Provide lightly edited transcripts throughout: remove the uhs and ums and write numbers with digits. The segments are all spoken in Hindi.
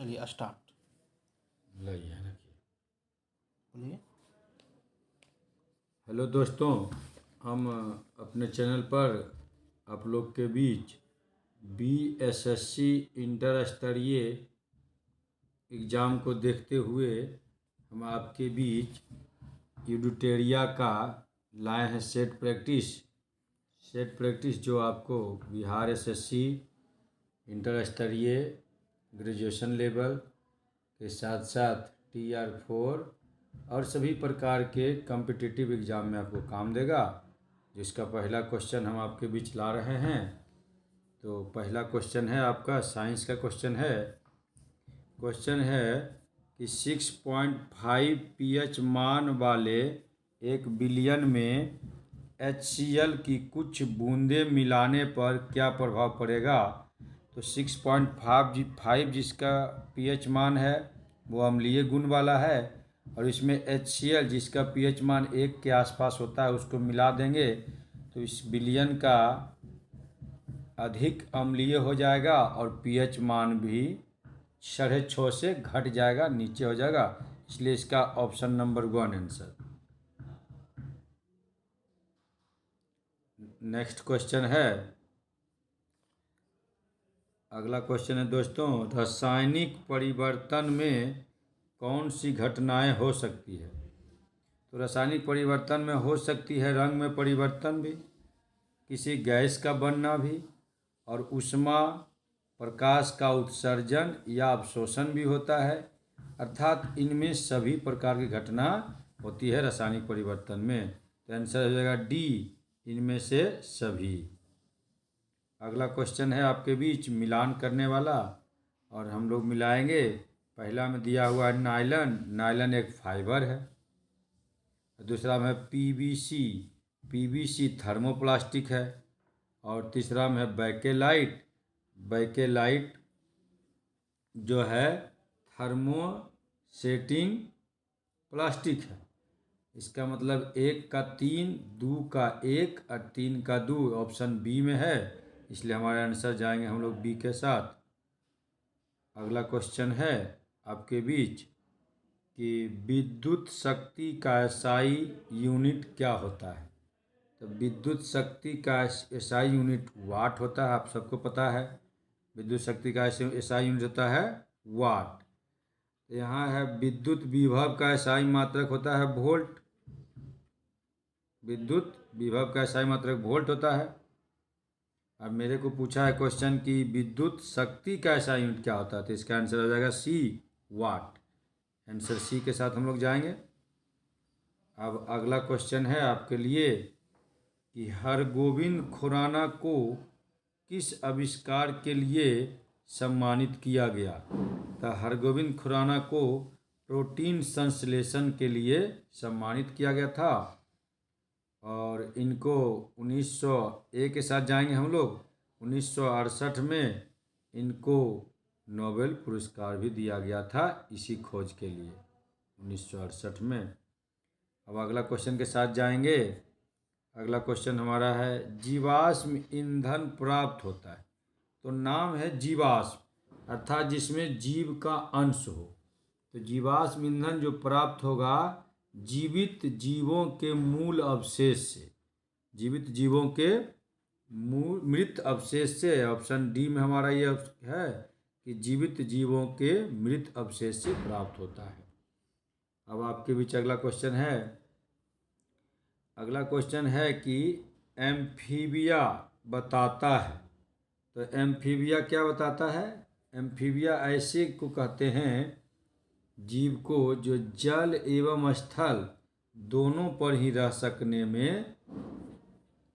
चलिए स्टार्ट। लाइए रखिए। बोलिए। हेलो दोस्तों, हम अपने चैनल पर आप लोग के बीच BSSC इंटर स्तरीय एग्ज़ाम को देखते हुए हम आपके बीच यूडिटेरिया का लाए हैं सेट प्रैक्टिस जो आपको बिहार SSC इंटर स्तरीय ग्रेजुएशन लेवल के साथ साथ TR4 और सभी प्रकार के कॉम्पिटिटिव एग्ज़ाम में आपको काम देगा। जिसका पहला क्वेश्चन हम आपके बीच ला रहे हैं। तो पहला क्वेश्चन है आपका साइंस का क्वेश्चन है कि 6.5 pH मान वाले 1 बिलियन में HCl की कुछ बूंदें मिलाने पर क्या प्रभाव पड़ेगा। तो 6.5 जिसका pH मान है वो अम्लीय गुण वाला है, और इसमें HCl जिसका pH मान 1 के आसपास होता है उसको मिला देंगे तो इस बिलियन का अधिक अम्लीय हो जाएगा और pH मान भी 6.5 से घट जाएगा, नीचे हो जाएगा। इसलिए इसका option number 1 answer. Next question है, अगला क्वेश्चन है दोस्तों, रासायनिक परिवर्तन में कौन सी घटनाएं हो सकती है। तो रासायनिक परिवर्तन में हो सकती है रंग में परिवर्तन भी, किसी गैस का बनना भी, और ऊष्मा प्रकाश का उत्सर्जन या अवशोषण भी होता है। अर्थात इनमें सभी प्रकार की घटना होती है रासायनिक परिवर्तन में। तो आंसर हो जाएगा डी, इनमें से सभी। अगला क्वेश्चन है आपके बीच मिलान करने वाला, और हम लोग मिलाएंगे। पहला में दिया हुआ है नायलन एक फाइबर है। दूसरा में PVC थर्मोप्लास्टिक है। और तीसरा में है बैकेलाइट जो है थर्मोसेटिंग प्लास्टिक है। इसका मतलब 1 का 3, 2 का 1 और 3 का 2 ऑप्शन बी में है, इसलिए हमारे आंसर जाएंगे हम लोग बी के साथ। अगला क्वेश्चन है आपके बीच कि विद्युत शक्ति का SI यूनिट क्या होता है। तो विद्युत शक्ति का SI यूनिट वाट होता है, आप सबको पता है। विद्युत शक्ति का SI यूनिट होता है वाट। यहाँ है विद्युत विभव का SI मात्रक होता है वोल्ट। विद्युत विभव का SI मात्रक वोल्ट होता है। अब मेरे को पूछा है क्वेश्चन कि विद्युत शक्ति का SI यूनिट क्या होता है, तो इसका आंसर हो जाएगा सी, वाट। आंसर सी के साथ हम लोग जाएंगे। अब अगला क्वेश्चन है आपके लिए कि हरगोविंद खुराना को किस आविष्कार के लिए सम्मानित किया गया। तो हरगोविंद खुराना को प्रोटीन संश्लेषण के लिए सम्मानित किया गया था, और इनको 1901 के साथ जाएंगे हम लोग। 1968 में इनको नोबेल पुरस्कार भी दिया गया था इसी खोज के लिए, 1968 में। अब अगला क्वेश्चन के साथ जाएंगे। अगला क्वेश्चन हमारा है जीवाश्म ईंधन प्राप्त होता है। तो नाम है जीवाश्म, अर्थात जिसमें जीव का अंश हो। तो जीवाश्म ईंधन जो प्राप्त होगा जीवित जीवों के मूल अवशेष से, जीवित जीवों के मृत अवशेष से। ऑप्शन डी में हमारा ये है कि जीवित जीवों के मृत अवशेष से प्राप्त होता है। अब आपके बीच अगला क्वेश्चन है कि एम्फीबिया बताता है। तो एम्फीबिया क्या बताता है। एम्फीबिया ऐसे को कहते हैं जीव को जो जल एवं स्थल दोनों पर ही रह सकने में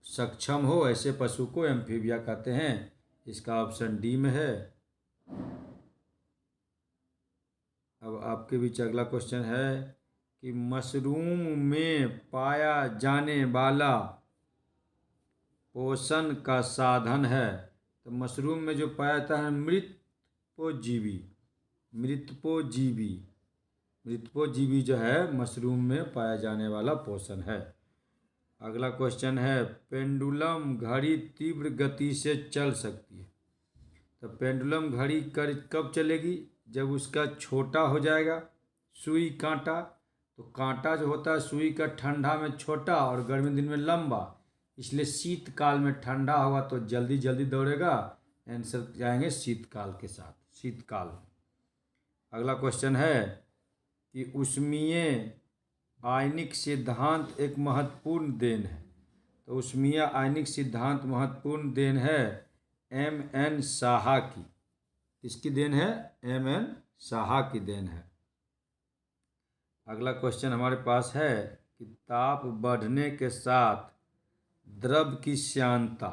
सक्षम हो, ऐसे पशु को एम्फीबिया कहते हैं। इसका ऑप्शन डी में है। अब आपके बीच अगला क्वेश्चन है कि मशरूम में पाया जाने वाला पोषण का साधन है। तो मशरूम में जो पाया जाता है मृतपोजीवी जो है मशरूम में पाया जाने वाला पोषण है। अगला क्वेश्चन है पेंडुलम घड़ी तीव्र गति से चल सकती है। तो पेंडुलम घड़ी कब चलेगी। जब उसका छोटा हो जाएगा सुई कांटा, तो कांटा जो होता है सुई का ठंडा में छोटा और गर्मी दिन में लंबा, इसलिए शीतकाल में ठंडा होगा तो जल्दी जल्दी दौड़ेगा। आंसर जाएंगे शीतकाल के साथ, शीतकाल। अगला क्वेश्चन है कि ऊष्मीय आयनिक सिद्धांत एक महत्वपूर्ण देन है। तो ऊष्मीय आयनिक सिद्धांत महत्वपूर्ण देन है M.N. साहा की। किसकी देन है? M.N. साहा की देन है। अगला क्वेश्चन हमारे पास है कि ताप बढ़ने के साथ द्रव की श्यानता।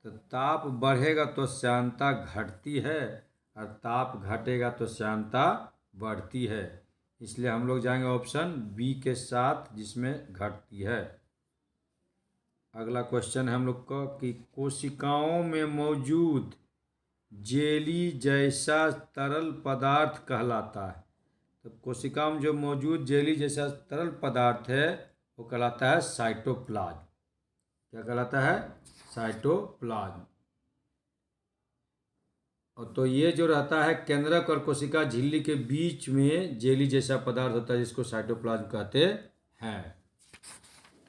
तो ताप बढ़ेगा तो श्यानता घटती है और ताप घटेगा तो श्यानता बढ़ती है, इसलिए हम लोग जाएंगे ऑप्शन बी के साथ जिसमें घटती है। अगला क्वेश्चन है हम लोग का कि कोशिकाओं में मौजूद जेली जैसा तरल पदार्थ कहलाता है। तो कोशिका में जो मौजूद जेली जैसा तरल पदार्थ है वो कहलाता है साइटोप्लाज्म। क्या कहलाता है? साइटोप्लाज्म। और तो ये जो रहता है केंद्रक और कोशिका झिल्ली के बीच में जेली जैसा पदार्थ होता है जिसको साइटोप्लाज्म कहते हैं।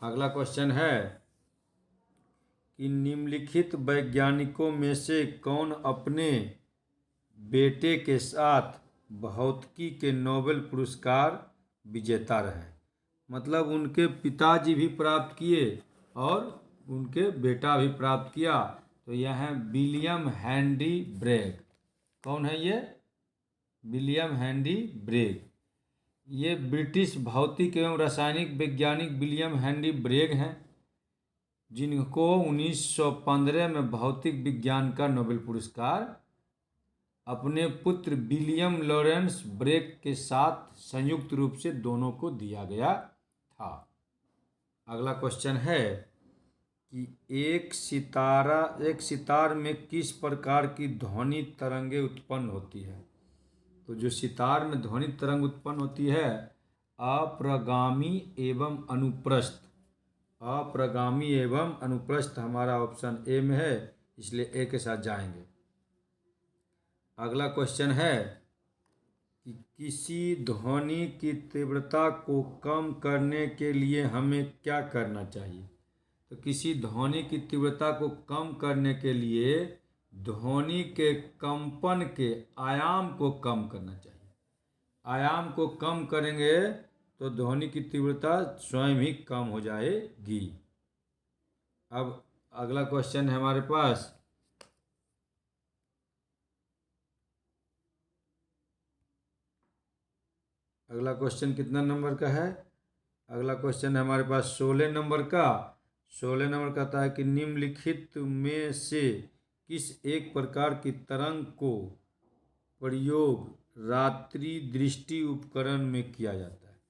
अगला क्वेश्चन है कि निम्नलिखित वैज्ञानिकों में से कौन अपने बेटे के साथ भौतिकी के नोबेल पुरस्कार विजेता रहे। मतलब उनके पिताजी भी प्राप्त किए और उनके बेटा भी प्राप्त किया। तो यह है विलियम हेनरी ब्रेग। कौन है ये? William Henry Bragg. ये ब्रिटिश भौतिक एवं रासायनिक वैज्ञानिक विलियम हेनरी ब्रेग हैं, जिनको 1915 में भौतिक विज्ञान का नोबेल पुरस्कार अपने पुत्र विलियम लॉरेंस ब्रेग के साथ संयुक्त रूप से दोनों को दिया गया था। अगला क्वेश्चन है कि एक सितार में किस प्रकार की ध्वनि तरंगें उत्पन्न होती है। तो जो सितार में ध्वनि तरंग उत्पन्न होती है अप्रगामी एवं अनुप्रस्थ। अप्रगामी एवं अनुप्रस्थ हमारा ऑप्शन ए में है, इसलिए ए के साथ जाएंगे। अगला क्वेश्चन है कि किसी ध्वनि की तीव्रता को कम करने के लिए हमें क्या करना चाहिए। तो किसी ध्वनि की तीव्रता को कम करने के लिए ध्वनि के कंपन के आयाम को कम करना चाहिए। आयाम को कम करेंगे तो ध्वनि की तीव्रता स्वयं ही कम हो जाएगी। अब अगला क्वेश्चन है हमारे पास अगला क्वेश्चन कितना नंबर का है? अगला क्वेश्चन है हमारे पास 16 नंबर का। 16 नंबर कहता है कि निम्नलिखित में से किस एक प्रकार की तरंग को प्रयोग रात्रि दृष्टि उपकरण में किया जाता है।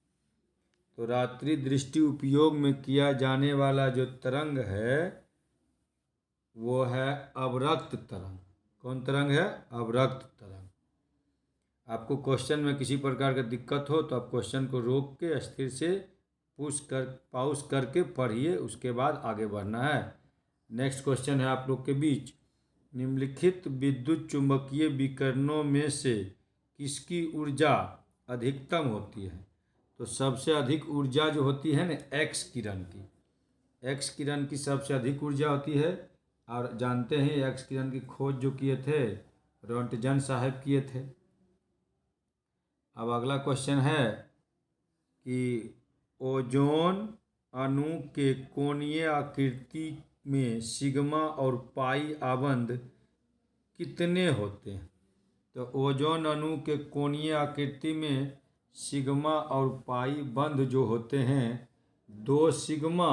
तो रात्रि दृष्टि उपयोग में किया जाने वाला जो तरंग है वो है अवरक्त तरंग। कौन तरंग है? अवरक्त तरंग। आपको क्वेश्चन में किसी प्रकार का दिक्कत हो तो आप क्वेश्चन को रोक के स्थिर से पॉज करके पढ़िए, उसके बाद आगे बढ़ना है। नेक्स्ट क्वेश्चन है आप लोग के बीच, निम्नलिखित विद्युत चुंबकीय विकिरणों में से किसकी ऊर्जा अधिकतम होती है। तो सबसे अधिक ऊर्जा जो होती है ना एक्स किरण की। एक्स किरण की सबसे अधिक ऊर्जा होती है और जानते हैं एक्स किरण की खोज जो किए थे रोंटगन साहब किए थे। अब अगला क्वेश्चन है कि ओजोन अणु के कोणीय आकृति में सिग्मा और पाई आबंध कितने होते हैं। तो ओजोन अणु के कोणीय आकृति में सिग्मा और पाई बंध जो होते हैं 2 सिग्मा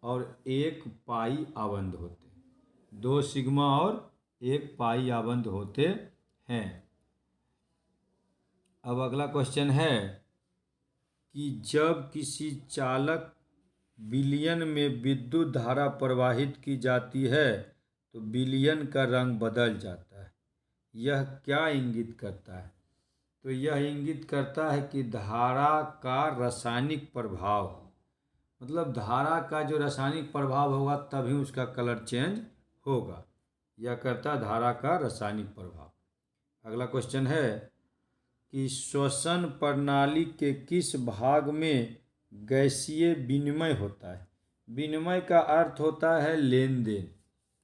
और 1 पाई आबंध होते हैं। 2 सिग्मा और 1 पाई आबंध होते हैं। अब अगला क्वेश्चन है कि जब किसी चालक विलयन में विद्युत धारा प्रवाहित की जाती है तो विलयन का रंग बदल जाता है। यह क्या इंगित करता है। तो यह इंगित करता है कि धारा का रासायनिक प्रभाव, मतलब धारा का जो रासायनिक प्रभाव होगा तभी उसका कलर चेंज होगा। यह करता है धारा का रासायनिक प्रभाव। अगला क्वेश्चन है कि श्वसन प्रणाली के किस भाग में गैसीय विनिमय होता है। विनिमय का अर्थ होता है लेन देन,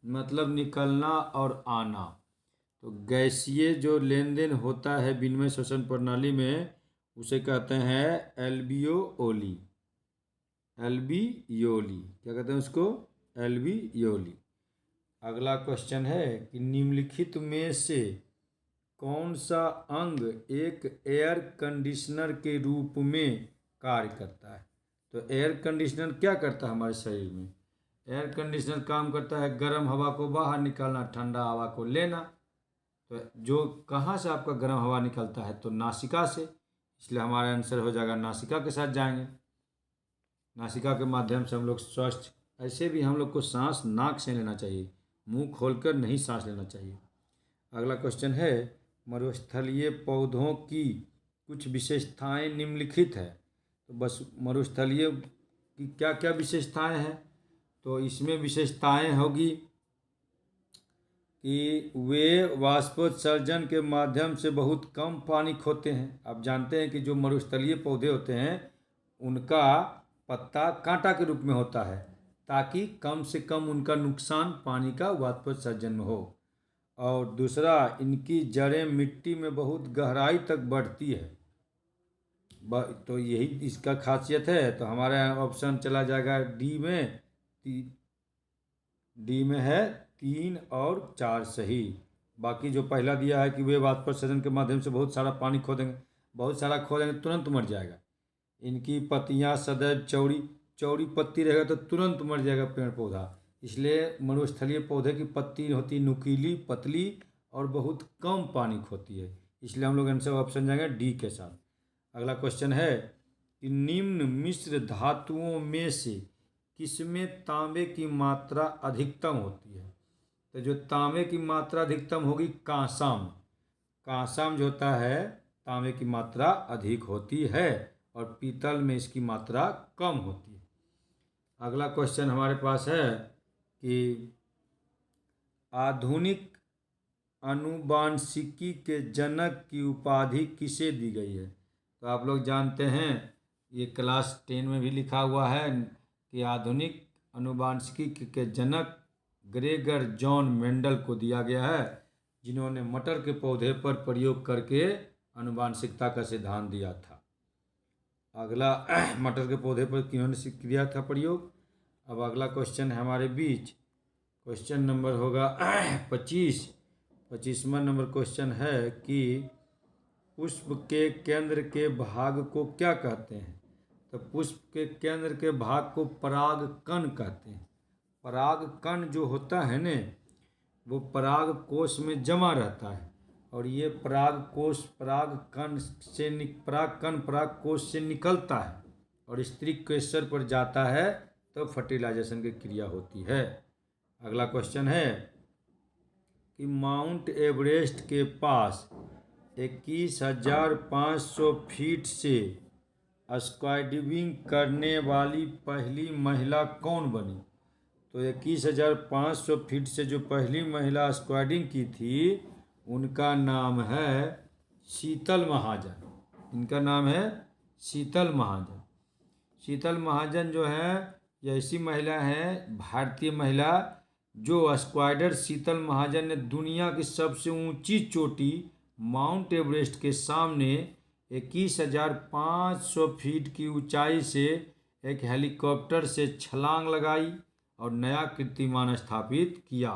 मतलब निकलना और आना। तो गैसीय जो लेन देन होता है विनिमय श्वसन प्रणाली में, उसे कहते हैं एल्वियोली। एल्वियोली क्या कहते हैं उसको? एल्वियोली। अगला क्वेश्चन है कि निम्नलिखित में से कौन सा अंग एक एयर कंडीशनर के रूप में कार्य करता है। तो एयर कंडीशनर क्या करता है हमारे शरीर में? एयर कंडीशनर काम करता है गर्म हवा को बाहर निकालना, ठंडा हवा को लेना। तो जो कहाँ से आपका गर्म हवा निकलता है? तो नासिका से। इसलिए हमारा आंसर हो जाएगा नासिका के साथ जाएंगे। नासिका के माध्यम से हम लोग स्वस्थ। ऐसे भी हम लोग को सांस नाक से लेना चाहिए, मुंह खोलकर नहीं सांस लेना चाहिए। अगला क्वेश्चन है मरुस्थलीय पौधों की कुछ विशेषताएं निम्नलिखित है। तो बस मरुस्थलीय की क्या क्या विशेषताएं हैं? तो इसमें विशेषताएं होगी कि वे वाष्पोत्सर्जन के माध्यम से बहुत कम पानी खोते हैं। आप जानते हैं कि जो मरुस्थलीय पौधे होते हैं उनका पत्ता कांटा के रूप में होता है, ताकि कम से कम उनका नुकसान पानी का वाष्पोत्सर्जन में हो। और दूसरा, इनकी जड़ें मिट्टी में बहुत गहराई तक बढ़ती है। तो यही इसका खासियत है। तो हमारा ऑप्शन चला जाएगा डी में। डी में है 3 और 4 सही। बाकी जो पहला दिया है कि वे वाष्पोत्सर्जन के माध्यम से बहुत सारा पानी खो देंगे, बहुत सारा खो देंगे, तुरंत मर जाएगा। इनकी पत्तियां सदैव चौड़ी पत्ती रहेगा तो तुरंत मर जाएगा पेड़ पौधा। इसलिए मरुस्थलीय पौधे की पत्ती होती नुकीली, पतली और बहुत कम पानी खोती है। इसलिए हम लोग आंसर ऑप्शन जाएंगे डी के साथ। अगला क्वेश्चन है कि निम्न मिश्र धातुओं में से किसमें तांबे की मात्रा अधिकतम होती है। तो जो तांबे की मात्रा अधिकतम होगी कांसाम। कांसाम जो होता है तांबे की मात्रा अधिक होती है और पीतल में इसकी मात्रा कम होती है। अगला क्वेश्चन हमारे पास है कि आधुनिक आनुवांशिकी के जनक की उपाधि किसे दी गई है। तो आप लोग जानते हैं, ये क्लास 10 में भी लिखा हुआ है कि आधुनिक आनुवांशिकी के जनक ग्रेगर जॉन मेंडल को दिया गया है, जिन्होंने मटर के पौधे पर प्रयोग करके आनुवांशिकता का सिद्धांत दिया था। अगला मटर के पौधे पर किन्होंने किया था प्रयोग। अब अगला क्वेश्चन है हमारे बीच, क्वेश्चन नंबर होगा 25वां नंबर क्वेश्चन है कि पुष्प के केंद्र के भाग को क्या कहते हैं। तो पुष्प के केंद्र के भाग को परागकण कहते हैं। परागकण जो होता है न, वो पराग कोश में जमा रहता है और ये पराग कोश से निकलता है और स्त्री के स्तर पर जाता है तो फर्टिलाइजेशन की क्रिया होती है। अगला क्वेश्चन है कि माउंट एवरेस्ट के पास 21,500 फीट से स्काईडाइविंग करने वाली पहली महिला कौन बनी। तो 21,500 फीट से जो पहली महिला स्काईडाइविंग की थी उनका नाम है शीतल महाजन। इनका नाम है शीतल महाजन। शीतल महाजन जो है ये ऐसी महिला है, भारतीय महिला, जो स्क्वाइडर शीतल महाजन ने दुनिया की सबसे ऊंची चोटी माउंट एवरेस्ट के सामने 21,500 फीट की ऊंचाई से एक हेलीकॉप्टर से छलांग लगाई और नया कीर्तिमान स्थापित किया।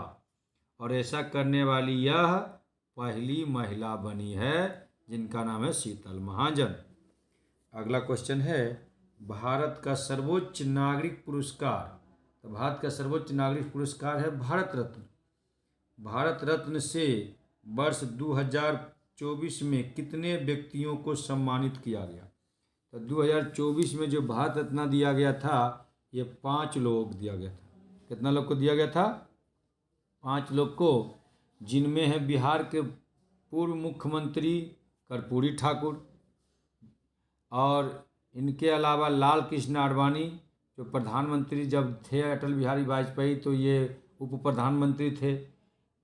और ऐसा करने वाली यह पहली महिला बनी है, जिनका नाम है शीतल महाजन। अगला क्वेश्चन है भारत का सर्वोच्च नागरिक पुरस्कार। तो भारत का सर्वोच्च नागरिक पुरस्कार है भारत रत्न। भारत रत्न से वर्ष 2024 में कितने व्यक्तियों को सम्मानित किया गया। तो 2024 में जो भारत रत्न दिया गया था ये 5 लोगों को दिया गया था। कितना लोग को दिया गया था? 5 लोग को, जिनमें है बिहार के पूर्व मुख्यमंत्री कर्पूरी ठाकुर, और इनके अलावा लाल कृष्ण आडवाणी जो प्रधानमंत्री जब थे अटल बिहारी वाजपेयी तो ये उप प्रधानमंत्री थे,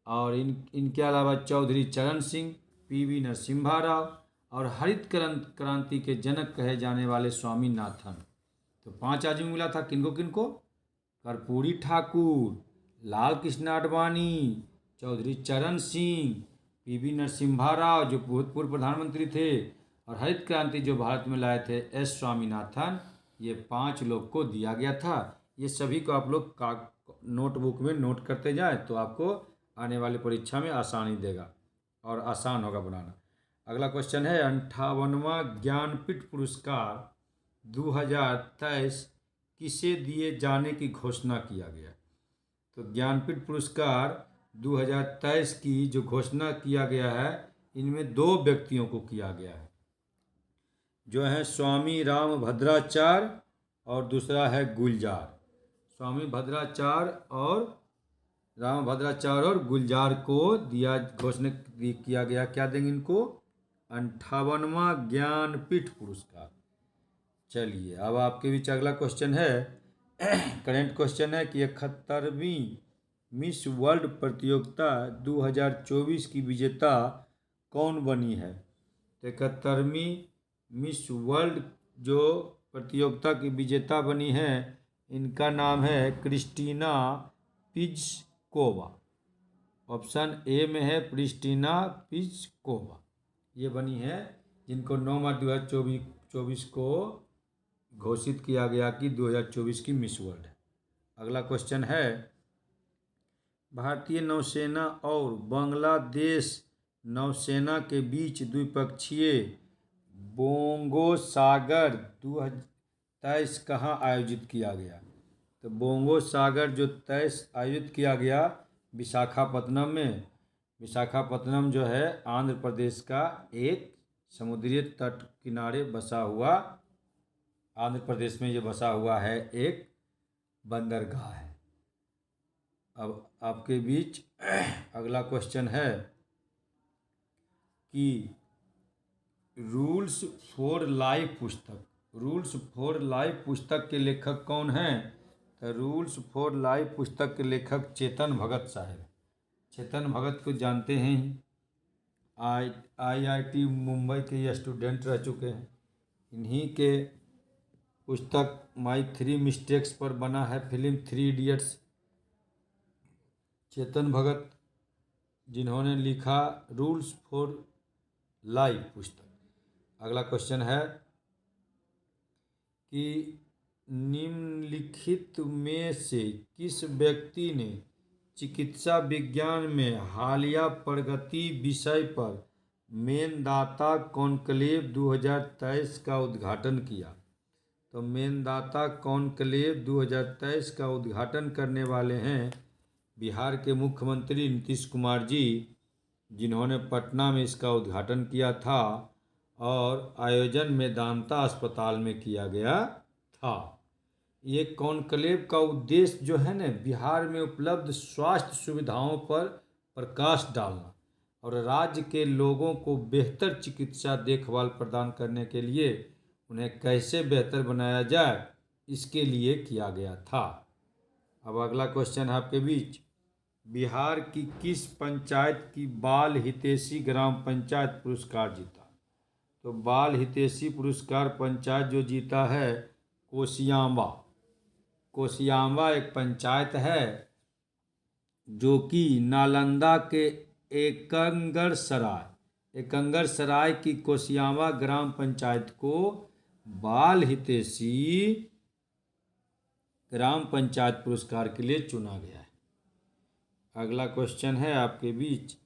और इनके अलावा चौधरी चरण सिंह, PV नरसिम्हा राव और हरित क्रांति के जनक कहे जाने वाले स्वामीनाथन। तो 5 आदमी मिला था, किनको किनको? कर्पूरी ठाकुर, लाल कृष्ण आडवाणी, चौधरी चरण सिंह, पीवी नरसिम्हा राव जो भूतपूर्व प्रधानमंत्री थे, और हरित क्रांति जो भारत में लाए थे एस स्वामीनाथन। ये 5 लोग को दिया गया था। ये सभी को आप लोग नोटबुक में नोट करते जाएं तो आपको आने वाली परीक्षा में आसानी देगा और आसान होगा बनाना। अगला क्वेश्चन है 58वां ज्ञानपीठ पुरस्कार 2023 किसे दिए जाने की घोषणा किया गया? तो ज्ञानपीठ पुरस्कार 2023 की जो घोषणा किया गया है, इनमें 2 व्यक्तियों को किया गया है, जो है स्वामी रामभद्राचार्य और दूसरा है गुलजार। स्वामी भद्राचार्य और रामभद्राचार्य और गुलजार को घोषणा किया गया। क्या देंगे इनको? 58वां ज्ञानपीठ पुरस्कार। चलिए अब आपके बीच अगला क्वेश्चन है करेंट क्वेश्चन है कि 71वीं मिस वर्ल्ड प्रतियोगिता 2024 की विजेता कौन बनी है? तो 71वीं मिस वर्ल्ड जो प्रतियोगिता की विजेता बनी है, इनका नाम है क्रिस्टीना प्लिस्कोवा। ऑप्शन ए में है क्रिस्टीना प्लिस्कोवा। ये बनी है, जिनको 9 मार्च 2024 को घोषित किया गया कि 2024 की मिस वर्ल्ड है। अगला क्वेश्चन है भारतीय नौसेना और बांग्लादेश नौसेना के बीच द्विपक्षीय बोंगो सागर 2023 कहाँ आयोजित किया गया? तो बोंगो सागर जो 23 आयोजित किया गया विशाखापत्तनम में। विशाखापत्तनम जो है आंध्र प्रदेश का एक समुद्री तट किनारे बसा हुआ, आंध्र प्रदेश में ये बसा हुआ है एक बंदरगाह है। अब आपके बीच अगला क्वेश्चन है कि रूल्स फॉर लाइफ पुस्तक के लेखक कौन हैं? तो रूल्स फॉर लाइफ पुस्तक के लेखक चेतन भगत साहब। चेतन भगत को जानते हैं ही, IIT मुंबई के ये स्टूडेंट रह चुके हैं। इन्हीं के पुस्तक माई 3 मिस्टेक्स पर बना है फिल्म 3 इडियट्स। चेतन भगत जिन्होंने लिखा रूल्स फॉर लाइफ पुस्तक। अगला क्वेश्चन है कि निम्नलिखित में से किस व्यक्ति ने चिकित्सा विज्ञान में हालिया प्रगति विषय पर मेनदाता कॉन्क्लेव 2023 का उद्घाटन किया? तो मेनदाता कॉन्क्लेव 2023 का उद्घाटन करने वाले हैं बिहार के मुख्यमंत्री नीतीश कुमार जी, जिन्होंने पटना में इसका उद्घाटन किया था और आयोजन मेदांता अस्पताल में किया गया था। ये कॉन्क्लेव का उद्देश्य जो है ना, बिहार में उपलब्ध स्वास्थ्य सुविधाओं पर प्रकाश डालना और राज्य के लोगों को बेहतर चिकित्सा देखभाल प्रदान करने के लिए उन्हें कैसे बेहतर बनाया जाए, इसके लिए किया गया था। अब अगला क्वेश्चन है आपके बीच, बिहार की किस पंचायत की बाल हितैषी ग्राम पंचायत पुरस्कार जीता? तो बाल हितैषी पुरस्कार पंचायत जो जीता है कोसियांबा। कोसियांबा एक पंचायत है जो कि नालंदा के एकंगर सराय की कोसियांबा ग्राम पंचायत को बाल हितैषी ग्राम पंचायत पुरस्कार के लिए चुना गया है। अगला क्वेश्चन है आपके बीच,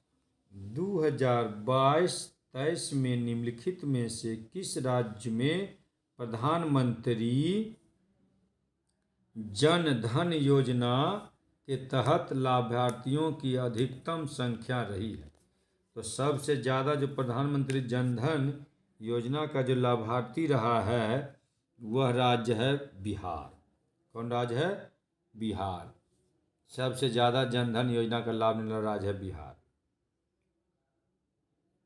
2022-23 में निम्नलिखित में से किस राज्य में प्रधानमंत्री जन धन योजना के तहत लाभार्थियों की अधिकतम संख्या रही है? तो सबसे ज़्यादा जो प्रधानमंत्री जन धन योजना का जो लाभार्थी रहा है वह राज्य है बिहार। कौन राज्य है? बिहार। सबसे ज़्यादा जन धन योजना का लाभ मिला राज्य है बिहार।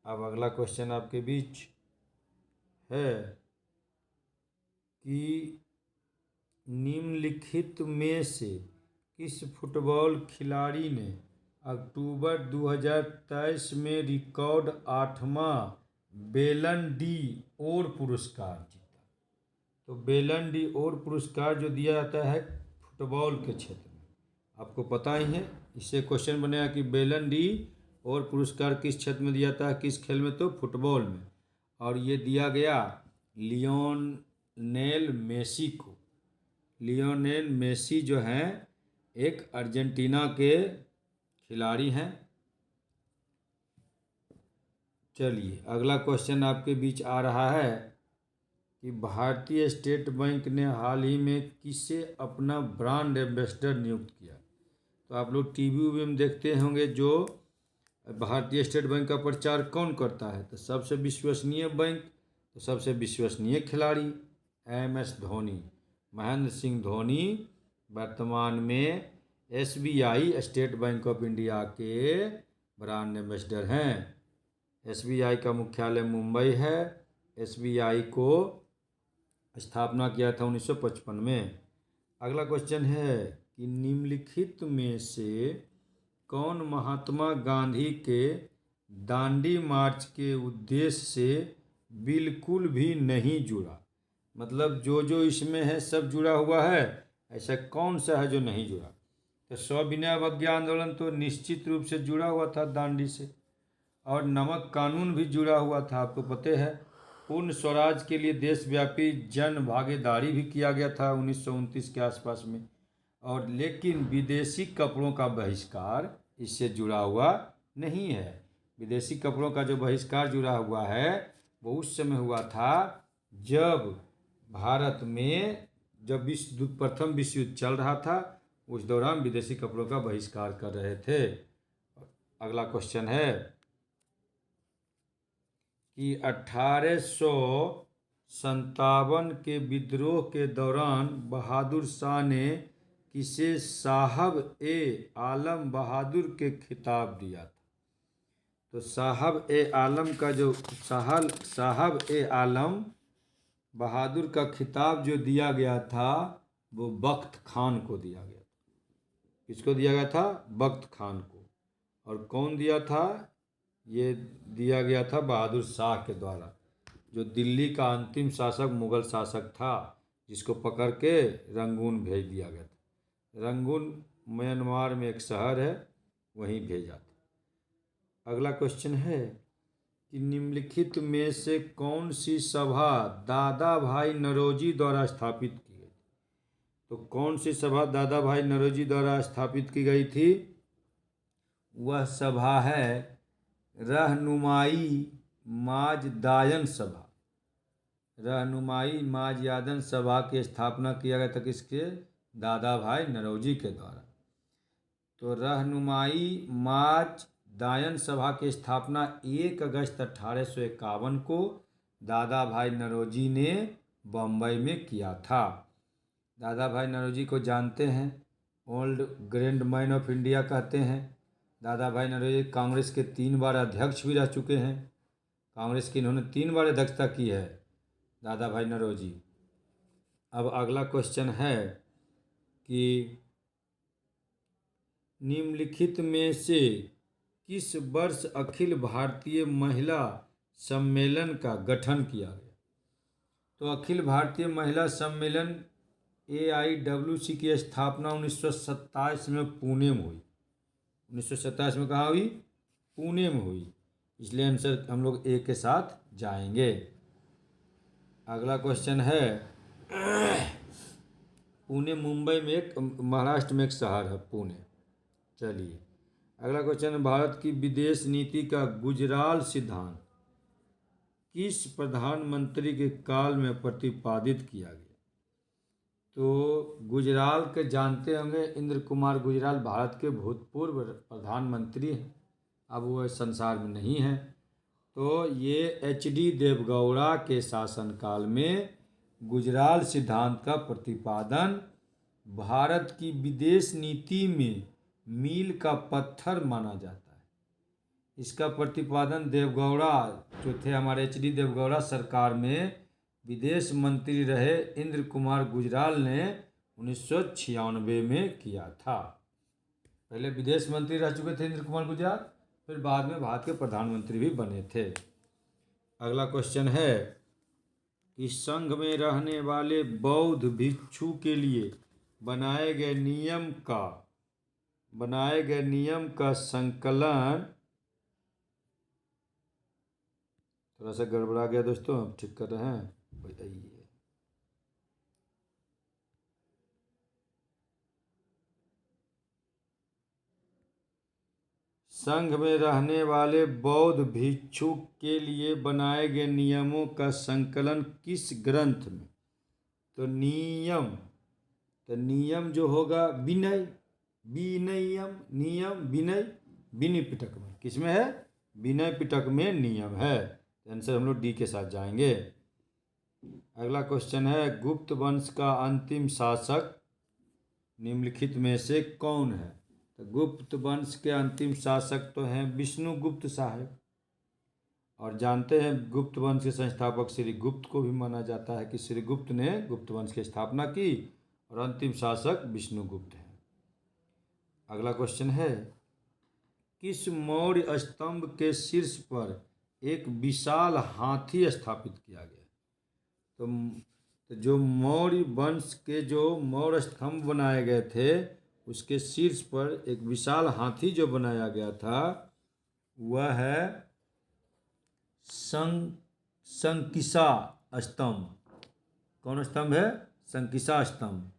अब अगला क्वेश्चन आपके बीच है कि निम्नलिखित में से किस फुटबॉल खिलाड़ी ने अक्टूबर 2023 में रिकॉर्ड 8वां बेलन डी ओर पुरस्कार जीता। तो बेलन डी ओर पुरस्कार जो दिया जाता है फुटबॉल के क्षेत्र में, आपको पता ही है। इससे क्वेश्चन बनेगा कि बेलन डी और पुरस्कार किस क्षेत्र में दिया जाता है, किस खेल में, तो फुटबॉल में। और ये दिया गया लियोनेल मेसी को। लियोनेल मेसी जो हैं एक अर्जेंटीना के खिलाड़ी हैं। चलिए अगला क्वेश्चन आपके बीच आ रहा है कि भारतीय स्टेट बैंक ने हाल ही में किसे अपना ब्रांड एम्बेसडर नियुक्त किया। तो आप लोग टीवी में देखते होंगे जो भारतीय स्टेट बैंक का प्रचार कौन करता है, तो सबसे विश्वसनीय बैंक, तो सबसे विश्वसनीय खिलाड़ी MS धोनी, महेंद्र सिंह धोनी वर्तमान में SBI state bank of India के ब्रांड एम्बेसडर हैं। SBI का मुख्यालय मुंबई है। SBI को स्थापना किया था 1955 में। अगला क्वेश्चन है कि निम्नलिखित में से कौन महात्मा गांधी के दांडी मार्च के उद्देश्य से बिल्कुल भी नहीं जुड़ा। मतलब जो इसमें है सब जुड़ा हुआ है, ऐसा कौन सा है जो नहीं जुड़ा। तो सविनय अवज्ञा आंदोलन तो निश्चित रूप से जुड़ा हुआ था दांडी से, और नमक कानून भी जुड़ा हुआ था, आपको पता है। पूर्ण स्वराज के लिए देशव्यापी जन भागीदारी भी किया गया था 1929 के आसपास में। और लेकिन विदेशी कपड़ों का बहिष्कार इससे जुड़ा हुआ नहीं है। विदेशी कपड़ों का जो बहिष्कार जुड़ा हुआ है वो उस समय हुआ था जब भारत में जब प्रथम विश्व युद्ध चल रहा था, उस दौरान विदेशी कपड़ों का बहिष्कार कर रहे थे। अगला क्वेश्चन है कि 1857 के विद्रोह के दौरान बहादुर शाह ने किसे साहब ए आलम बहादुर के खिताब दिया था। तो साहब ए आलम का जो साहब ए आलम बहादुर का खिताब जो दिया गया था वो बख्त खान को दिया गया था। किसको दिया गया था? बख्त खान को। और कौन दिया था? ये दिया गया था बहादुर शाह के द्वारा, जो दिल्ली का अंतिम शासक मुगल शासक था, जिसको पकड़ के रंगून भेज दिया गया था। रंगून म्यांमार में एक शहर है, वहीं भेजा था। अगला क्वेश्चन है कि निम्नलिखित में से कौन सी सभा दादा भाई नौरोजी द्वारा स्थापित की गई। तो कौन सी सभा दादा भाई नौरोजी द्वारा स्थापित की गई थी? वह सभा है रहनुमाई माजदायन सभा। रहनुमाई माजदायन सभा की स्थापना किया गया था किसके? दादा भाई नौरोजी के द्वारा। तो रहनुमाई माजदायन सभा की स्थापना 1 अगस्त 1851 को दादा भाई नौरोजी ने बम्बई में किया था। दादा भाई नौरोजी को जानते हैं, old grand man of India कहते हैं। दादा भाई नौरोजी कांग्रेस के 3 बार अध्यक्ष भी रह चुके हैं। कांग्रेस की इन्होंने 3 बार अध्यक्षता की है दादा भाई नौरोजी। अब अगला क्वेश्चन है कि निम्नलिखित में से किस वर्ष अखिल भारतीय महिला सम्मेलन का गठन किया गया। तो अखिल भारतीय महिला सम्मेलन AIWC की स्थापना 1927 में पुणे में हुई। 1927 में कहाँ हुई? पुणे में हुई। इसलिए आंसर हम लोग A के साथ जाएंगे। अगला क्वेश्चन है पुणे मुंबई में एक महाराष्ट्र में एक शहर है पुणे। चलिए अगला क्वेश्चन है भारत की विदेश नीति का गुजराल सिद्धांत किस प्रधानमंत्री के काल में प्रतिपादित किया गया। तो गुजराल के जानते होंगे, इंद्र कुमार गुजराल भारत के भूतपूर्व प्रधानमंत्री हैं, अब वो संसार में नहीं हैं। तो ये HD देवगौड़ा के शासनकाल में गुजराल सिद्धांत का प्रतिपादन भारत की विदेश नीति में मील का पत्थर माना जाता है। इसका प्रतिपादन देवगौड़ा जो थे हमारे HD देवगौड़ा सरकार में विदेश मंत्री रहे इंद्र कुमार गुजराल ने 1996 में किया था। पहले विदेश मंत्री रह चुके थे इंद्र कुमार गुजराल, फिर बाद में भारत के प्रधानमंत्री भी बने थे। अगला क्वेश्चन है कि संघ में रहने वाले बौद्ध भिक्षु के लिए बनाए गए नियम का संकलन, थोड़ा सा गड़बड़ा गया दोस्तों, हम ठीक कर रहे हैं, बताइए। संघ में रहने वाले बौद्ध भिक्षु के लिए बनाए गए नियमों का संकलन किस ग्रंथ में? तो नियम जो होगा विनय पिटक में, किसमें है? विनय पिटक में नियम है। आंसर हम लोग डी के साथ जाएंगे। अगला क्वेश्चन है, गुप्त वंश का अंतिम शासक निम्नलिखित में से कौन है? तो गुप्त वंश के अंतिम शासक तो हैं विष्णुगुप्त साहब, और जानते हैं गुप्त वंश के संस्थापक श्री गुप्त को भी माना जाता है कि श्री गुप्त ने गुप्त वंश की स्थापना की, और अंतिम शासक विष्णुगुप्त हैं। अगला क्वेश्चन है, किस मौर्य स्तंभ के शीर्ष पर एक विशाल हाथी स्थापित किया गया? तो जो मौर्य वंश के जो मौर्य स्तंभ बनाए गए थे उसके शीर्ष पर एक विशाल हाथी जो बनाया गया था वह है संकिसा स्तंभ। कौन स्तंभ है? संकिसा स्तंभ।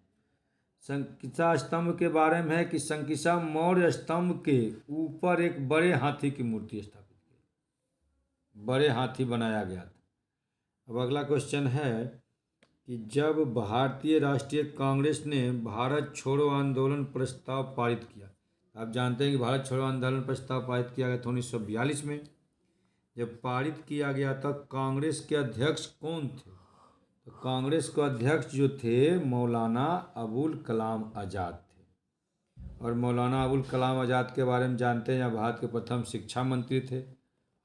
संकिसा स्तंभ के बारे में है कि संकिसा मौर्य स्तंभ के ऊपर एक बड़े हाथी की मूर्ति स्थापित की, बड़े हाथी बनाया गया था। अब अगला क्वेश्चन है कि जब भारतीय राष्ट्रीय कांग्रेस ने भारत छोड़ो आंदोलन प्रस्ताव पारित किया, आप जानते हैं कि भारत छोड़ो आंदोलन प्रस्ताव पारित किया गया था 1942 में। जब पारित किया गया था कांग्रेस के अध्यक्ष कौन थे? तो कांग्रेस के अध्यक्ष जो थे मौलाना अबुल कलाम आज़ाद थे, और मौलाना अबुल कलाम आज़ाद के बारे में जानते हैं, भारत के प्रथम शिक्षा मंत्री थे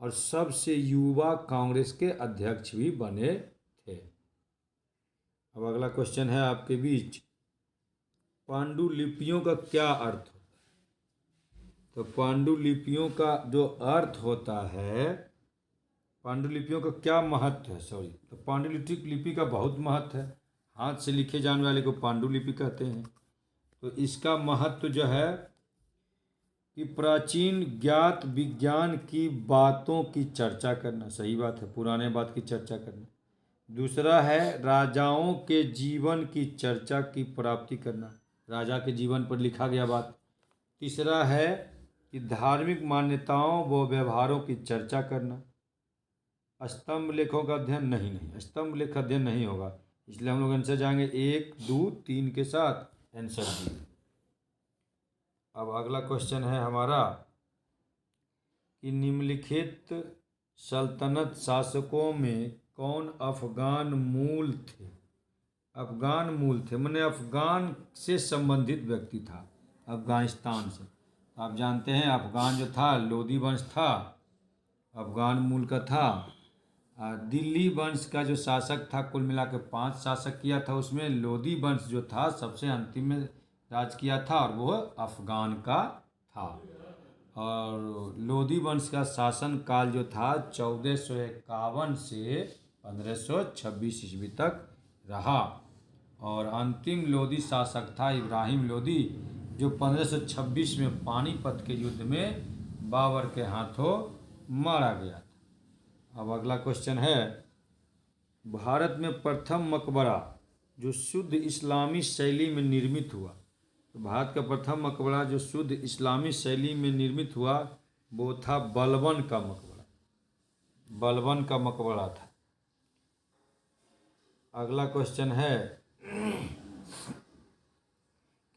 और सबसे युवा कांग्रेस के अध्यक्ष भी बने थे। अब अगला क्वेश्चन है आपके बीच, पांडुलिपियों का क्या अर्थ होता है? तो पांडुलिपियों का जो अर्थ होता है, पांडुलिपियों का क्या महत्व है? तो पांडुलिपि का बहुत महत्व है। हाथ से लिखे जाने वाले को पांडुलिपि कहते हैं। तो इसका महत्व जो है कि प्राचीन ज्ञात विज्ञान की बातों की चर्चा करना, सही बात है, पुराने बात की चर्चा करना। दूसरा है राजाओं के जीवन की चर्चा की प्राप्ति करना, राजा के जीवन पर लिखा गया बात। तीसरा है कि धार्मिक मान्यताओं व व्यवहारों की चर्चा करना। स्तंभ लेखों का अध्ययन नहीं, स्तंभ लेख अध्ययन नहीं होगा, इसलिए हम लोग आंसर जाएंगे 1, 2, 3 के साथ, आंसर डी। अब अगला क्वेश्चन है हमारा कि निम्नलिखित सल्तनत शासकों में कौन अफगान मूल थे? अफगान मूल थे माने अफगान से संबंधित व्यक्ति था, अफगानिस्तान से। आप जानते हैं अफगान जो था लोदी वंश था, अफगान मूल का था। दिल्ली वंश का जो शासक था, कुल मिला के 5 शासक किया था, उसमें लोदी वंश जो था सबसे अंतिम में राज किया था और वो अफगान का था। और लोदी वंश का शासन काल जो था 1451 से 1526 ईस्वी तक रहा, और अंतिम लोदी शासक था इब्राहिम लोदी, जो 1526 में पानीपत के युद्ध में बाबर के हाथों मारा गया था। अब अगला क्वेश्चन है, भारत में प्रथम मकबरा जो शुद्ध इस्लामी शैली में निर्मित हुआ, तो भारत का प्रथम मकबरा जो शुद्ध इस्लामी शैली में निर्मित हुआ वो था बलबन का मकबरा, बलबन का मकबरा था। अगला क्वेश्चन है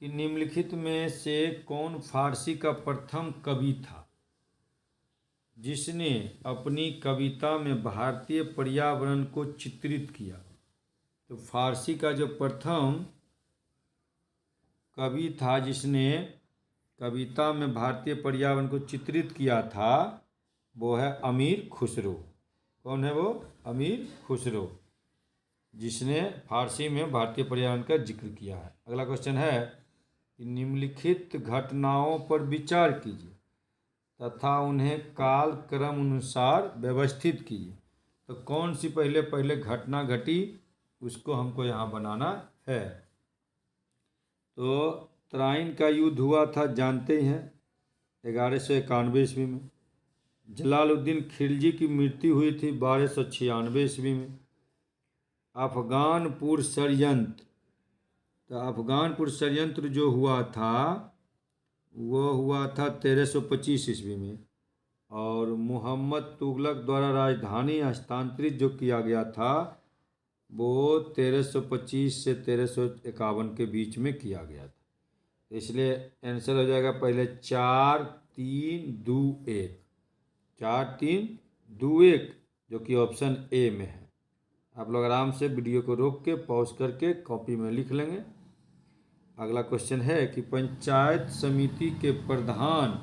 कि निम्नलिखित में से कौन फारसी का प्रथम कवि था जिसने अपनी कविता में भारतीय पर्यावरण को चित्रित किया? तो फारसी का जो प्रथम कवि था जिसने कविता में भारतीय पर्यावरण को चित्रित किया था वो है अमीर खुसरो। कौन है वो? अमीर खुसरो, जिसने फारसी में भारतीय पर्यावरण का जिक्र किया है। अगला क्वेश्चन है कि निम्नलिखित घटनाओं पर विचार कीजिए तथा उन्हें काल क्रम अनुसार व्यवस्थित कीजिए। तो कौन सी पहले पहले घटना घटी उसको हमको यहाँ बनाना है। तो तराइन का युद्ध हुआ था जानते ही हैं 1191 ईस्वी में। जलालुद्दीन खिलजी की मृत्यु हुई थी 1296 ईस्वी में। अफगानपुर षड्यंत्र, तो अफगानपुर षड्यंत्र जो हुआ था वो हुआ था 1325 ईस्वी में। और मोहम्मद तुगलक द्वारा राजधानी हस्तांतरित जो किया गया था वो 1325 से 1351 के बीच में किया गया था। इसलिए आंसर हो जाएगा पहले 4 3 2 1, 4 3 2 1 जो कि ऑप्शन ए में है। आप लोग आराम से वीडियो को रोक के पॉज करके कॉपी में लिख लेंगे। अगला क्वेश्चन है कि पंचायत समिति के प्रधान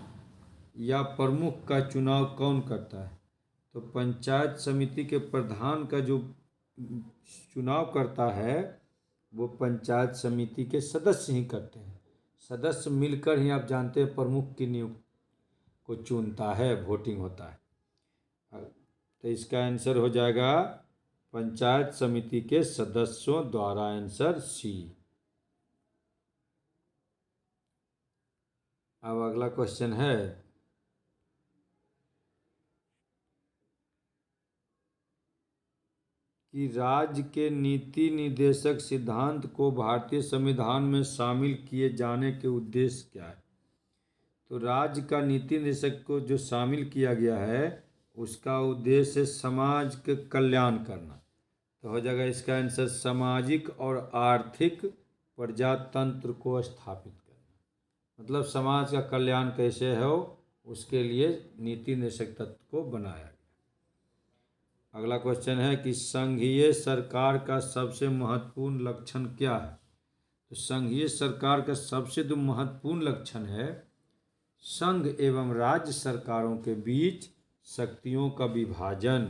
या प्रमुख का चुनाव कौन करता है। तो पंचायत समिति के प्रधान का जो चुनाव करता है वो पंचायत समिति के सदस्य ही करते हैं। सदस्य मिलकर ही आप जानते हैं प्रमुख की नियुक्ति को चुनता है, वोटिंग होता है। तो इसका आंसर हो जाएगा पंचायत समिति के सदस्यों द्वारा, आंसर सी। अब अगला क्वेश्चन है कि राज्य के नीति निर्देशक सिद्धांत को भारतीय संविधान में शामिल किए जाने के उद्देश्य क्या है। तो राज्य का नीति निर्देशक को जो शामिल किया गया है उसका उद्देश्य समाज के कल्याण करना। तो हो जाएगा इसका आंसर सामाजिक और आर्थिक प्रजातंत्र को स्थापित करना। मतलब समाज का कल्याण कैसे हो उसके लिए नीति निर्देशक तत्व को बनाया गया। अगला क्वेश्चन है कि संघीय सरकार का सबसे महत्वपूर्ण लक्षण क्या है। तो संघीय सरकार का सबसे जो महत्वपूर्ण लक्षण है संघ एवं राज्य सरकारों के बीच शक्तियों का विभाजन।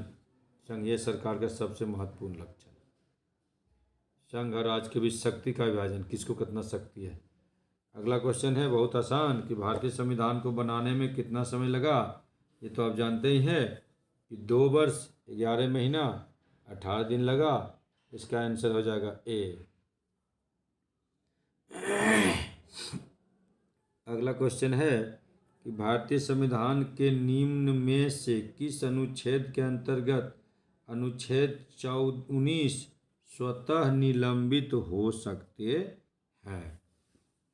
संघीय सरकार का सबसे महत्वपूर्ण लक्षण संघ और राज्य के बीच शक्ति का विभाजन, किसको कितना शक्ति है। अगला क्वेश्चन है बहुत आसान कि भारतीय संविधान को बनाने में कितना समय लगा। ये तो आप जानते ही हैं कि 2 वर्ष 11 महीना 18 दिन लगा। इसका आंसर हो जाएगा ए। अगला क्वेश्चन है कि भारतीय संविधान के निम्न में से किस अनुच्छेद के अंतर्गत अनुच्छेद 19 स्वतः निलंबित हो सकते हैं।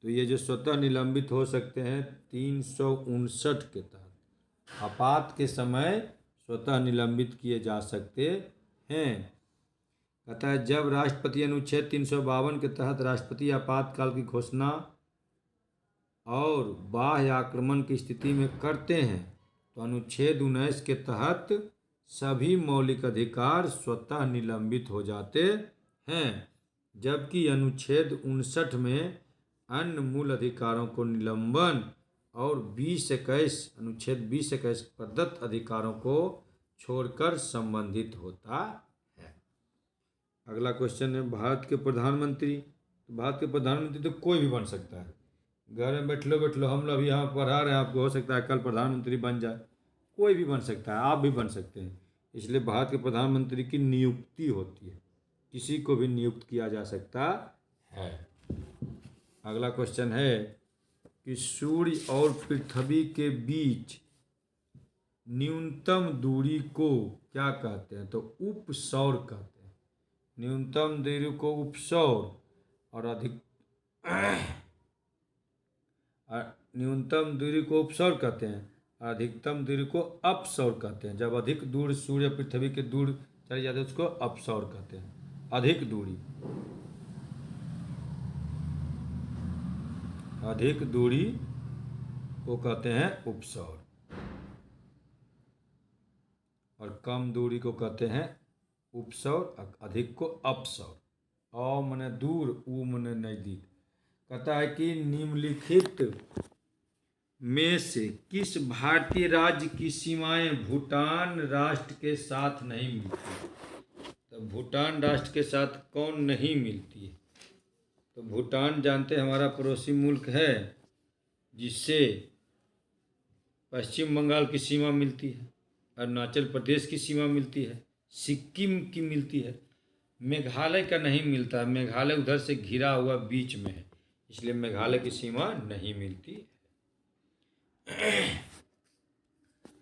तो ये जो स्वतः निलंबित हो सकते हैं 359 के तहत आपात के समय स्वतः निलंबित किए जा सकते हैं। कहता है जब राष्ट्रपति अनुच्छेद 352 के तहत राष्ट्रपति आपातकाल की घोषणा और बाह्य आक्रमण की स्थिति में करते हैं तो अनुच्छेद 19 के तहत सभी मौलिक अधिकार स्वतः निलंबित हो जाते हैं, जबकि अनुच्छेद 59 में अन्य मूल अधिकारों को निलंबन और 20-21 अनुच्छेद 20-21 प्रदत्त अधिकारों को छोड़कर संबंधित होता है। अगला क्वेश्चन है भारत के प्रधानमंत्री। तो भारत के प्रधानमंत्री तो कोई भी बन सकता है। घर में बैठ लो हम लोग यहाँ पढ़ा रहे हैं आपको, हो सकता है कल प्रधानमंत्री बन जाए। कोई भी बन सकता है, आप भी बन सकते हैं। इसलिए भारत के प्रधानमंत्री की नियुक्ति होती है, किसी को भी नियुक्त किया जा सकता है। अगला क्वेश्चन है कि सूर्य और पृथ्वी के बीच न्यूनतम दूरी को क्या कहते हैं। तो उपसौर कहते हैं। न्यूनतम दूरी को उपसौर और न्यूनतम दूरी को उपसौर कहते हैं, अधिकतम दूरी को अपसौर कहते हैं। जब अधिक दूर सूर्य पृथ्वी के दूर चले जाते हैं उसको अपसौर कहते हैं। अधिक दूरी को कहते हैं उपसौर और कम दूरी को कहते हैं उपसौर, अधिक को अपसौर। अ मने दूर, उ मने नजदीक। कहता है कि निम्नलिखित में से किस भारतीय राज्य की सीमाएं भूटान राष्ट्र के साथ नहीं मिलती। तो भूटान राष्ट्र के साथ कौन नहीं मिलती है। तो भूटान जानते हैं हमारा पड़ोसी मुल्क है जिससे पश्चिम बंगाल की सीमा मिलती है, अरुणाचल प्रदेश की सीमा मिलती है, सिक्किम की मिलती है, मेघालय का नहीं मिलता। मेघालय उधर से घिरा हुआ बीच में है, इसलिए मेघालय की सीमा नहीं मिलती।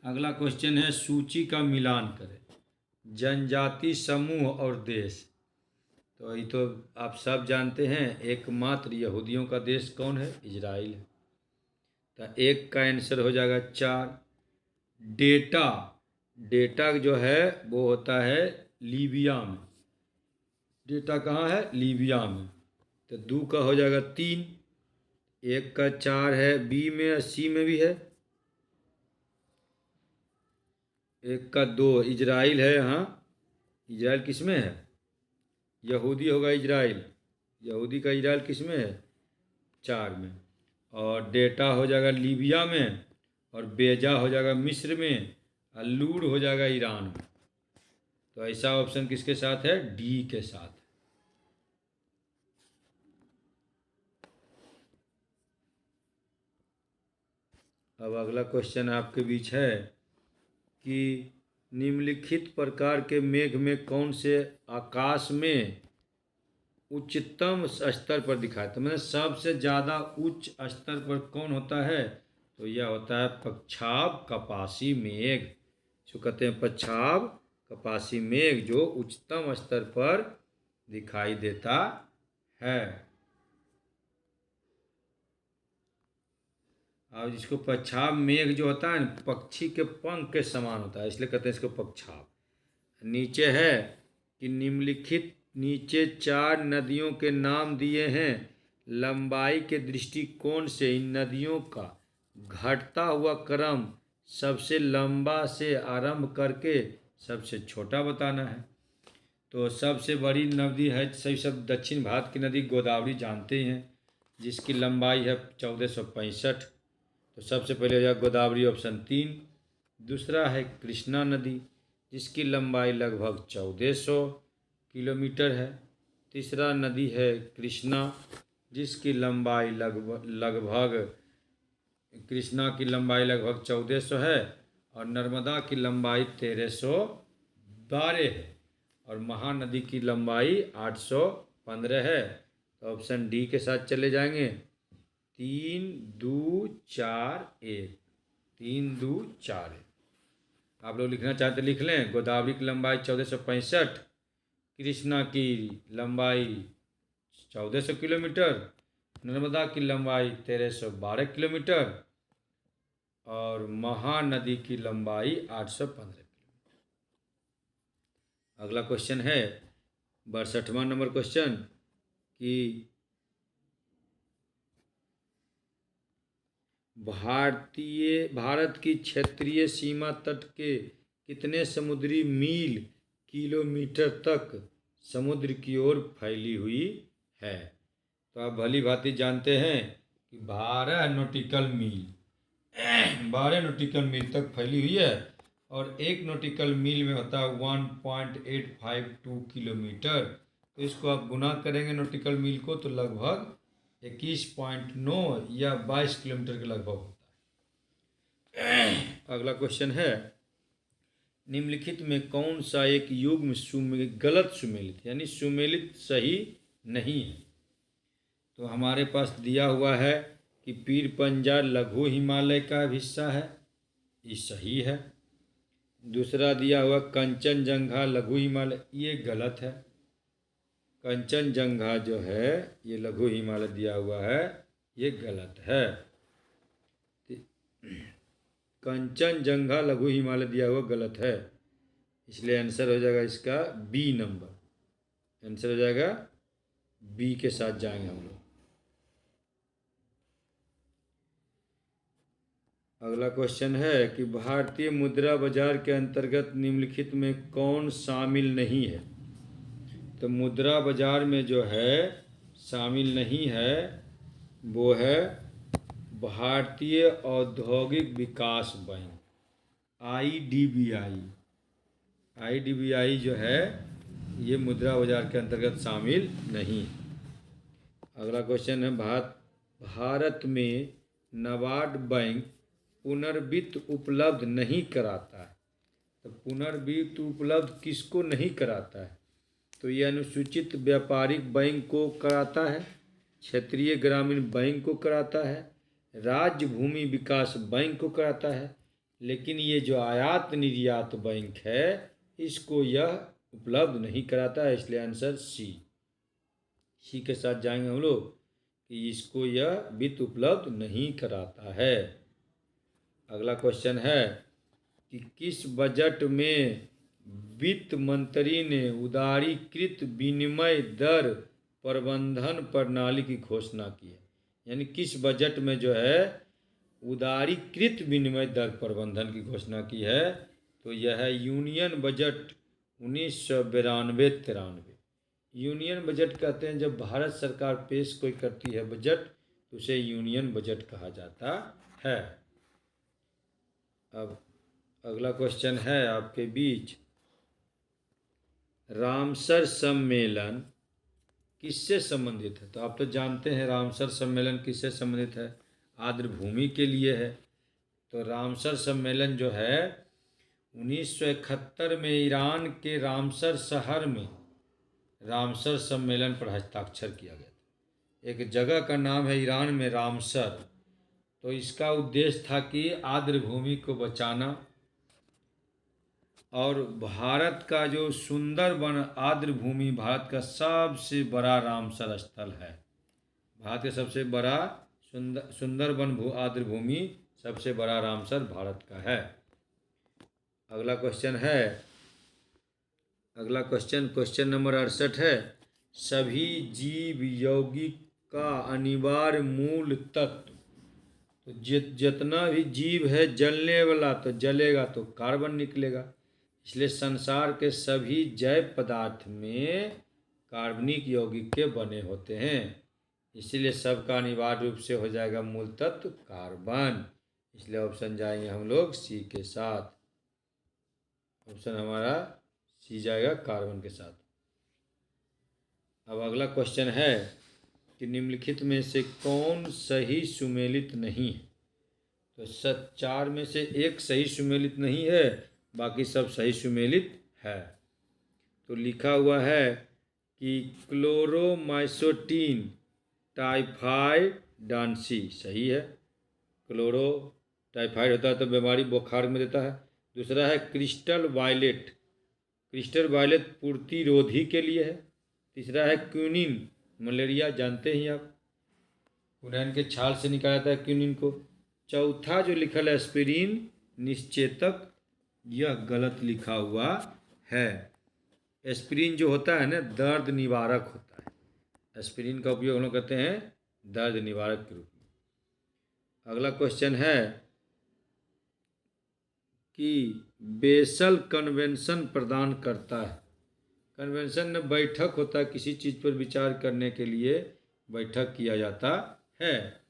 अगला क्वेश्चन है, सूची का मिलान करें। जनजाति, समूह और देश। तो ये तो आप सब जानते हैं, एकमात्र यहूदियों का देश कौन है? इजराइल है। तो एक का आंसर हो जाएगा 4। डेटा, डेटा जो है वो होता है लीबिया में। डेटा कहाँ है? लीबिया में। तो 2 का हो जाएगा 3। 1 का 4 है, बी में, सी में भी है। 1 का 2 इजराइल है। हाँ, इजराइल किस में है? यहूदी होगा इजराइल। यहूदी का इजराइल किस में है? 4 में। और डेटा हो जाएगा लीबिया में, और बेजा हो जाएगा मिस्र में, और लूड हो जाएगा ईरान में। तो ऐसा ऑप्शन किसके साथ है? डी के साथ। अब अगला क्वेश्चन आपके बीच है कि निम्नलिखित प्रकार के मेघ में कौन से आकाश में उच्चतम स्तर पर दिखाई, तो मतलब सबसे ज़्यादा उच्च स्तर पर कौन होता है? तो यह होता है पच्छाब कपासी मेघ। जो कहते हैं पच्छाब कपासी मेघ, जो उच्चतम स्तर पर दिखाई देता है। और जिसको पच्छाब मेघ जो होता है ना, पक्षी के पंख के समान होता है, इसलिए कहते हैं इसको पच्छाब। नीचे है कि निम्नलिखित नीचे 4 नदियों के नाम दिए हैं, लंबाई के दृष्टिकोण से इन नदियों का घटता हुआ क्रम सबसे लंबा से आरंभ करके सबसे छोटा बताना है। तो सबसे बड़ी नदी है, सही सब दक्षिण भारत की नदी गोदावरी जानते ही हैं, जिसकी लंबाई है 1465। तो सबसे पहले हो जाएगा गोदावरी, ऑप्शन 3। दूसरा है कृष्णा नदी, जिसकी लंबाई लगभग 1400 किलोमीटर है। तीसरा नदी है कृष्णा, जिसकी लंबाई लगभग कृष्णा की लंबाई लगभग 1400 है, और नर्मदा की लंबाई 1312 है, और महानदी की लंबाई 815 है। तो ऑप्शन डी के साथ चले जाएंगे। 3, 2, 4, 1। 3, 2, 4, 1। आप लोग लिखना चाहते लिख लें। गोदावरी की लंबाई 1465, कृष्णा की लंबाई 1400 किलोमीटर, नर्मदा की लंबाई 1312 किलोमीटर, और महानदी की लंबाई 815 किलोमीटर। अगला क्वेश्चन है 62वां नंबर क्वेश्चन कि भारत की क्षेत्रीय सीमा तट के कितने समुद्री मील किलोमीटर तक समुद्र की ओर फैली हुई है? तो आप भली भांति जानते हैं कि 12 नॉटिकल मील 12 नॉटिकल मील तक फैली हुई है, और 1 नॉटिकल मील में होता है 1.852 किलोमीटर। तो इसको आप गुना करेंगे नॉटिकल मील को, तो लगभग 21.9 या 22 किलोमीटर के लगभग होता है। अगला क्वेश्चन है, निम्नलिखित में कौन सा एक युग्म गलत सुमेलित, यानी सुमेलित सही नहीं है? तो हमारे पास दिया हुआ है कि पीर पंजा लघु हिमालय का हिस्सा है, ये सही है। दूसरा दिया हुआ कंचनजंगा लघु हिमालय, ये गलत है। कंचनजंगा जो है ये लघु हिमालय दिया हुआ है, ये गलत है। कंचनजंगा लघु हिमालय दिया हुआ गलत है, इसलिए आंसर हो जाएगा इसका बी नंबर। आंसर हो जाएगा बी के साथ जाएंगे हम लोग। अगला क्वेश्चन है कि भारतीय मुद्रा बाजार के अंतर्गत निम्नलिखित में कौन शामिल नहीं है? तो मुद्रा बाजार में जो है शामिल नहीं है वो है भारतीय औद्योगिक विकास बैंक, IDBI। IDBI जो है ये मुद्रा बाजार के अंतर्गत शामिल नहीं है। अगला क्वेश्चन है भारत में नाबार्ड बैंक पुनर्वित्त उपलब्ध नहीं कराता है, तो पुनर्वित्त उपलब्ध किसको नहीं कराता है? तो ये अनुसूचित व्यापारिक बैंक को कराता है, क्षेत्रीय ग्रामीण बैंक को कराता है, राज्य भूमि विकास बैंक को कराता है, लेकिन ये जो आयात निर्यात बैंक है इसको यह उपलब्ध नहीं कराता है। इसलिए आंसर सी के साथ जाएंगे हम लोग कि इसको यह वित्त उपलब्ध नहीं कराता है। अगला क्वेश्चन है कि किस बजट में वित्त मंत्री ने उदारीकृत विनिमय दर प्रबंधन प्रणाली की घोषणा की है? यानी किस बजट में जो है उदारीकृत विनिमय दर प्रबंधन की घोषणा की है? तो यह है यूनियन बजट 1992-93। यूनियन बजट कहते हैं जब भारत सरकार पेश कोई करती है बजट तो उसे यूनियन बजट कहा जाता है। अब अगला क्वेश्चन है आपके बीच, रामसर सम्मेलन किससे संबंधित है? तो आप तो जानते हैं रामसर सम्मेलन किससे संबंधित है, आर्द्रभूमि के लिए है। तो रामसर सम्मेलन जो है 1971 में ईरान के रामसर शहर में रामसर सम्मेलन पर हस्ताक्षर किया गया था। एक जगह का नाम है ईरान में रामसर। तो इसका उद्देश्य था कि आर्द्रभूमि को बचाना और भारत का जो सुंदरबन आर्द्रभूमि भारत का सबसे बड़ा रामसर स्थल है। भारत का सबसे बड़ा सुंदरबन आर्द्रभूमि सबसे बड़ा रामसर भारत का है। अगला क्वेश्चन क्वेश्चन नंबर 68 है, सभी जीव यौगिक का अनिवार्य मूल तत्व। तो जितना भी जीव है जलने वाला तो जलेगा तो कार्बन निकलेगा, इसलिए संसार के सभी जैव पदार्थ में कार्बनिक यौगिक के बने होते हैं, इसीलिए सबका अनिवार्य रूप से हो जाएगा मूल तत्व कार्बन। इसलिए ऑप्शन जाएंगे हम लोग सी के साथ। ऑप्शन हमारा सी जाएगा कार्बन के साथ। अब अगला क्वेश्चन है कि निम्नलिखित में से कौन सही सुमेलित नहीं है? तो 4 में से एक सही सुमेलित नहीं है, बाकी सब सही सुमेलित है। तो लिखा हुआ है कि क्लोरोमाइसोटीन टाइफाइडांसी सही है। क्लोरो टाइफाइड होता है तो बीमारी बुखार में देता है। दूसरा है क्रिस्टल वायलेट प्रतिरोधी के लिए है। तीसरा है क्विनिन, मलेरिया जानते ही आप, कुनैन के छाल से निकाला जाता है क्विनिन को। चौथा जो लिखल है एस्पिरिन निश्चेतक, यह गलत लिखा हुआ है। एस्पिरिन जो होता है ना दर्द निवारक होता है, एस्पिरिन का उपयोग हम लोग करते हैं दर्द निवारक के रूप में। अगला क्वेश्चन है कि बेसल कन्वेंशन प्रदान करता है। कन्वेंशन में बैठक होता है, किसी चीज़ पर विचार करने के लिए बैठक किया जाता है।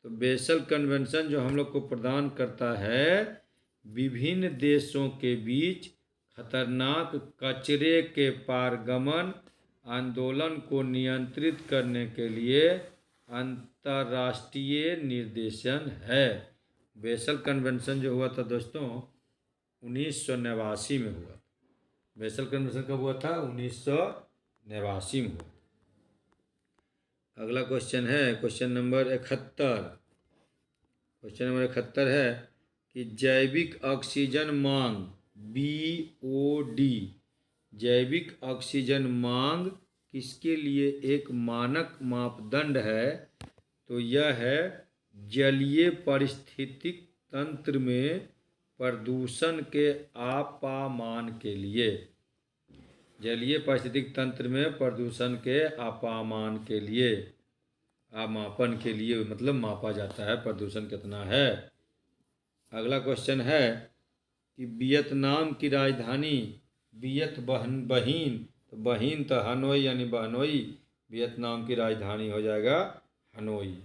तो बेसल कन्वेंशन जो हम लोग को प्रदान करता है विभिन्न देशों के बीच खतरनाक कचरे के पारगमन आंदोलन को नियंत्रित करने के लिए अंतर्राष्ट्रीय निर्देशन है। बेसल कन्वेंशन जो हुआ था दोस्तों 1989 में हुआ। बेसल कन्वेंशन कब हुआ था? 1989 में हुआ। अगला क्वेश्चन है क्वेश्चन नंबर 71 है कि जैविक ऑक्सीजन मांग BOD, जैविक ऑक्सीजन मांग किसके लिए एक मानक मापदंड है? तो यह है जलीय पारिस्थितिक तंत्र में प्रदूषण के आपामान के लिए। जलीय पारिस्थितिक तंत्र में प्रदूषण के आपामान के लिए, आमापन के लिए मतलब मापा जाता है प्रदूषण कितना है। अगला क्वेश्चन है कि वियतनाम की राजधानी बहीन, तो बहीन तो हनोई यानी बहनोई, वियतनाम की राजधानी हो जाएगा हनोई।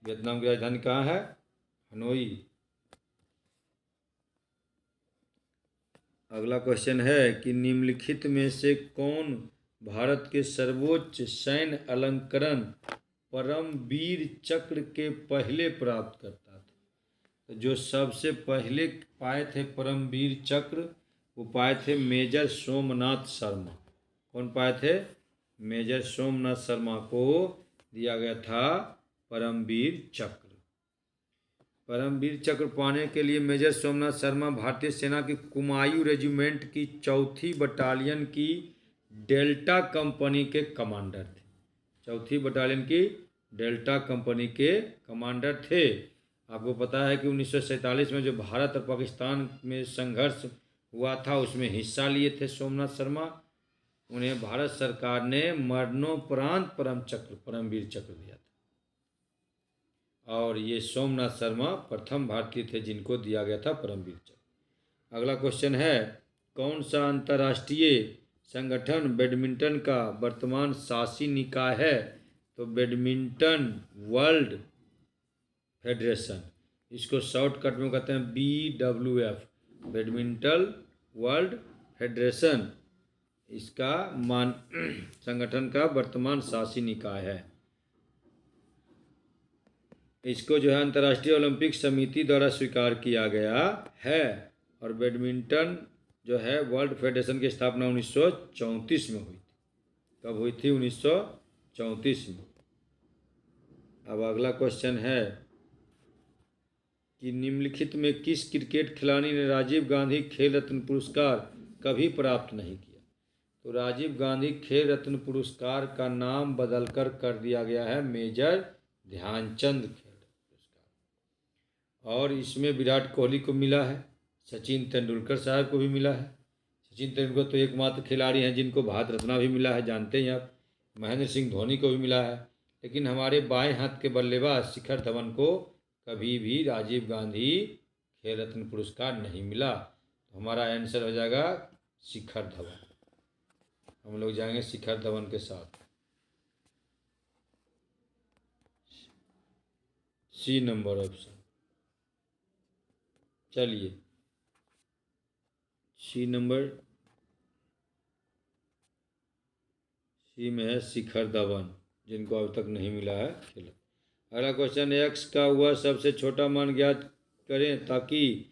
वियतनाम की राजधानी कहाँ है? हनोई। अगला क्वेश्चन है कि निम्नलिखित में से कौन भारत के सर्वोच्च सैन्य अलंकरण परमवीर चक्र के पहले प्राप्त करता था? तो जो सबसे पहले पाए थे परमवीर चक्र वो पाए थे मेजर सोमनाथ शर्मा। कौन पाए थे? मेजर सोमनाथ शर्मा को दिया गया था परमवीर चक्र। परमवीर चक्र पाने के लिए मेजर सोमनाथ शर्मा भारतीय सेना की कुमायूं रेजिमेंट की 4थी बटालियन की डेल्टा कंपनी के कमांडर थे। 4थी बटालियन की डेल्टा कंपनी के कमांडर थे। आपको पता है कि 1947 में जो भारत और पाकिस्तान में संघर्ष हुआ था उसमें हिस्सा लिए थे सोमनाथ शर्मा। उन्हें भारत सरकार ने मरणोपरांत परमवीर चक्र दिया था। और ये सोमनाथ शर्मा प्रथम भारतीय थे जिनको दिया गया था परमवीर चक्र। अगला क्वेश्चन है, कौन सा अंतर्राष्ट्रीय संगठन बैडमिंटन का वर्तमान शासी निकाय है? तो बैडमिंटन वर्ल्ड फेडरेशन, इसको शॉर्टकट में कहते हैं BWF, बैडमिंटन वर्ल्ड फेडरेशन, इसका संगठन का वर्तमान शासी निकाय है। इसको जो है अंतर्राष्ट्रीय ओलंपिक समिति द्वारा स्वीकार किया गया है। और बैडमिंटन जो है वर्ल्ड फेडरेशन की स्थापना 1934 में हुई थी। कब हुई थी? 1934 में। अब अगला क्वेश्चन है कि निम्नलिखित में किस क्रिकेट खिलाड़ी ने राजीव गांधी खेल रत्न पुरस्कार कभी प्राप्त नहीं किया? तो राजीव गांधी खेल रत्न पुरस्कार का नाम बदलकर कर दिया गया है मेजर ध्यानचंद खेल पुरस्कार। और इसमें विराट कोहली को मिला है, सचिन तेंदुलकर साहब को भी मिला है। सचिन तेंदुलकर तो एकमात्र खिलाड़ी हैं जिनको भारत रत्न भी मिला है, जानते हैं आप। महेंद्र सिंह धोनी को भी मिला है। लेकिन हमारे बाएं हाथ के बल्लेबाज शिखर धवन को कभी भी राजीव गांधी खेल रत्न पुरस्कार नहीं मिला। तो हमारा आंसर हो जाएगा शिखर धवन। हम लोग जाएंगे शिखर धवन के साथ। C number option. चलिए, सी में है शिखर धवन, जिनको अब तक नहीं मिला है खेल। अगला क्वेश्चन, x का वह सबसे छोटा मान ज्ञात करें ताकि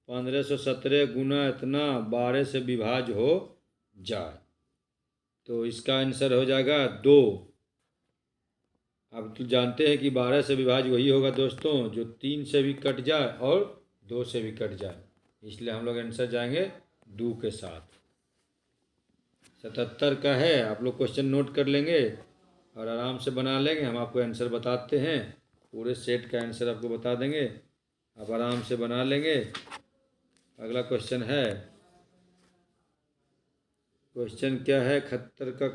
1517 गुना इतना 12 से विभाज्य हो जाए। तो इसका आंसर हो जाएगा 2। अब तो जानते हैं कि 12 से विभाज्य वही होगा दोस्तों जो 3 से भी कट जाए और 2 से भी कट जाए। इसलिए हम लोग आंसर जाएंगे 2 के साथ। 77 का है, आप लोग क्वेश्चन नोट कर लेंगे और आराम से बना लेंगे। हम आपको आंसर बताते हैं, पूरे सेट का आंसर आपको बता देंगे, आप आराम से बना लेंगे। अगला क्वेश्चन है, क्वेश्चन क्या है 77 का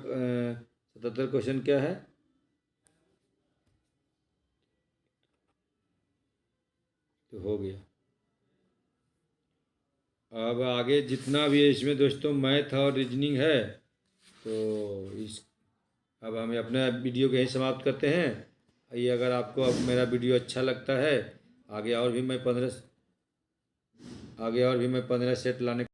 77 क्वेश्चन क्या है? तो हो गया। अब आगे जितना भी है इसमें दोस्तों मैथ और रीजनिंग है, तो अब हम अपना वीडियो को यहीं समाप्त करते हैं। ये अगर आपको अब मेरा वीडियो अच्छा लगता है, आगे और भी मैं 15 सेट लाने